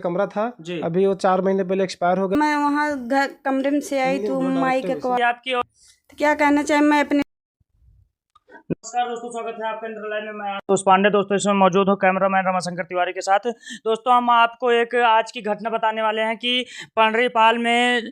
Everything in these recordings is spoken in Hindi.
कमरा था जी। अभी वो 4 महीने पहले एक्सपायर हो गया। मैं वहाँ घर कमरे में से आई तो माई के आपकी तो क्या कहना चाहिए मैं अपने। नमस्कार दोस्तों, स्वागत है आपका इंटर लाइव में। मैं दोस्त पांडे दोस्तों इसमें मौजूद हूँ कैमरामैन रमाशंकर तिवारी के साथ। दोस्तों हम आपको एक आज की घटना बताने वाले हैं कि पंडरीपाल में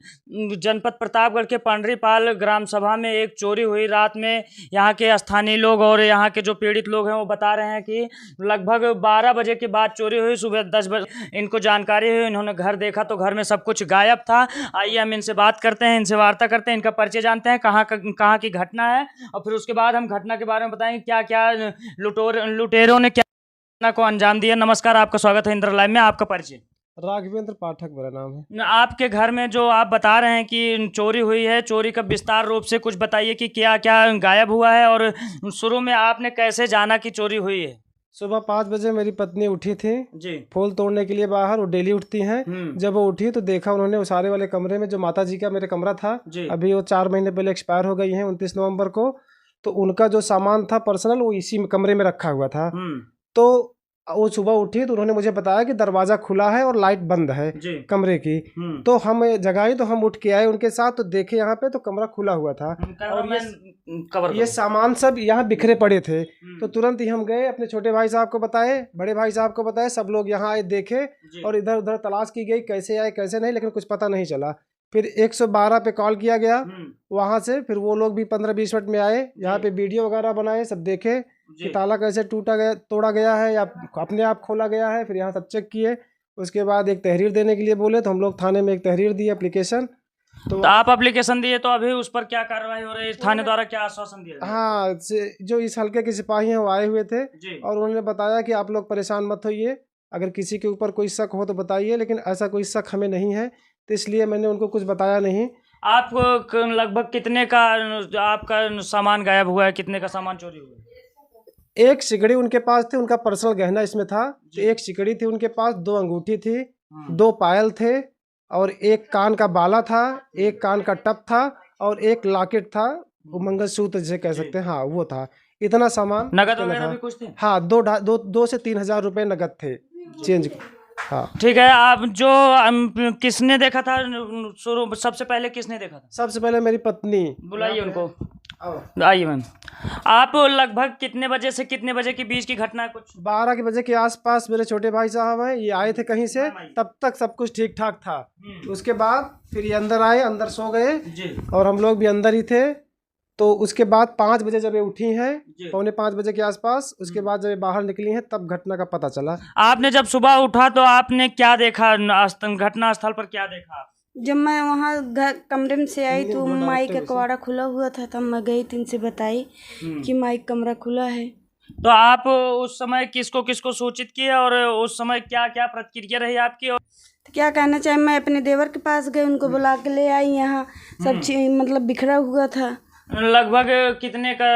जनपद प्रतापगढ़ के पंडरीपाल ग्राम सभा में एक चोरी हुई रात में। यहाँ के स्थानीय लोग और यहाँ के जो पीड़ित लोग हैं वो बता रहे हैं कि लगभग 12 बजे के बाद चोरी हुई। सुबह 10 बजे इनको जानकारी हुई, इन्होंने घर देखा तो घर में सब कुछ गायब था। आइए हम इनसे बात करते हैं, इनसे वार्ता करते हैं, इनका परिचय जानते हैं, कहाँ की घटना है और फिर उसके बाद हम घटना के बारे में बताएंगे क्या क्या लुटेरों ने क्या घटना को अंजाम दिया। नमस्कार, आपका स्वागत है इंद्र लाइव में। आपका परिचय? राघवेंद्र पाठक मेरा नाम है। आपके घर में जो आप बता रहे हैं कि चोरी हुई है, चोरी का विस्तार रूप से कुछ बताइए कि क्या क्या गायब हुआ है और शुरू में आपने कैसे जाना कि चोरी हुई है? सुबह 5 बजे मेरी पत्नी उठी थी जी। फूल तोड़ने के लिए बाहर, वो डेली उठती हैं। जब वो उठी तो देखा उन्होंने उसारे वाले कमरे में जो माता जी का मेरे कमरा था जी। अभी वो 4 महीने पहले एक्सपायर हो गई है 29 नवंबर को। तो उनका जो सामान था पर्सनल वो इसी कमरे में रखा हुआ था। तो वो सुबह उठी तो उन्होंने मुझे बताया कि दरवाजा खुला है और लाइट बंद है कमरे की। तो हम जगाई तो हम उठ के आए उनके साथ, तो देखे यहाँ पे तो कमरा खुला हुआ था और ये सामान सब यहाँ बिखरे पड़े थे। तो तुरंत ही हम गए, अपने छोटे भाई साहब को बताए, बड़े भाई साहब को बताए, सब लोग यहाँ आए, देखे और इधर उधर तलाश की गई कैसे आए कैसे नहीं, लेकिन कुछ पता नहीं चला। फिर 112 पे कॉल किया गया वहाँ से, फिर वो लोग भी 15-20 मिनट में आए, यहाँ पे वीडियो वगैरह बनाए, सब देखे कि ताला कैसे तोड़ा गया है या अपने आप खोला गया है। फिर यहाँ सब चेक किए, उसके बाद एक तहरीर देने के लिए बोले तो हम लोग थाने में एक तहरीर दी, एप्लीकेशन। तो आप एप्लीकेशन दिए, तो अभी उस पर क्या कार्रवाई हो रही है? थाने द्वारा क्या आश्वासन दिया? हाँ, जो इस हल्के के सिपाही हैं वो आए हुए थे और उन्होंने बताया कि आप लोग परेशान मत होइए, अगर किसी के ऊपर कोई शक हो तो बताइए, लेकिन ऐसा कोई शक हमें नहीं है, तो इसलिए मैंने उनको कुछ बताया नहीं। आप लगभग कितने का आपका सामान गायब हुआ है? कितने का सामान चोरी हुआ है? एक सिकड़ी उनके पास थी, उनका पर्सनल गहना इसमें था। एक सिकड़ी थी उनके पास, 2 अंगूठी थी, 2 पायल थे और एक कान का बाला था, एक कान का टप था और एक लॉकेट था, वो मंगलसूत्र जिसे कह सकते हैं, हाँ वो था। इतना सामान। नगद वगैरह भी कुछ थे? हाँ, 2 से 3 हजार रुपए नगद थे चेंज। हाँ ठीक है। आप जो किसने देखा था शुरू, सबसे पहले किसने देखा था? सबसे पहले मेरी पत्नी। बुलाइए उनको, आइए मैम। आप लगभग कितने बजे से कितने बजे के बीच की घटना है? कुछ 12 के बजे के आसपास मेरे छोटे भाई साहब हैं, ये आए थे कहीं से, तब तक सब कुछ ठीक ठाक था। उसके बाद फिर ये अंदर आए, अंदर सो गए और हम लोग भी अंदर ही थे। तो उसके बाद 5 बजे जब ये उठी हैं, 4:45 बजे के आसपास, उसके बाद जब ये बाहर निकली हैं तब घटना का पता चला। आपने जब सुबह उठा तो आपने क्या देखा? घटना स्थल पर क्या देखा? जब मैं वहाँ घर कमरे में से आई तो माई का कबाड़ा खुला हुआ था, तब मैं गई, तीन से बताई कि माई कमरा खुला है। तो आप उस समय किसको किसको सूचित किए और उस समय क्या क्या प्रतिक्रिया रही आपकी? तो क्या कहना चाहिए, मैं अपने देवर के पास गई, उनको बुला के ले आई। यहाँ सब चीज मतलब बिखरा हुआ था। लगभग कितने का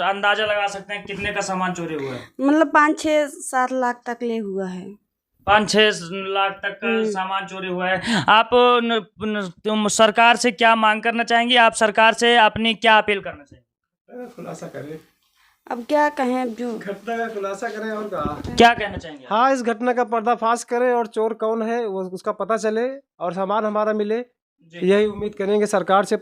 अंदाजा लगा सकते हैं, कितने का सामान चोरी हुआ है? मतलब 5-6-7 लाख तक ले हुआ है। 5-6 लाख तक का सामान चोरी हुआ है। आप तुम सरकार से क्या मांग करना चाहेंगी? आप सरकार से अपनी क्या अपील करना चाहेंगे? खुलासा करें, अब क्या कहें, जो घटना का खुलासा करें और क्या कहना चाहेंगे? हाँ, इस घटना का पर्दाफाश करें और चोर कौन है वो उसका पता चले और सामान हमारा मिले, यही उम्मीद करेंगे सरकार से।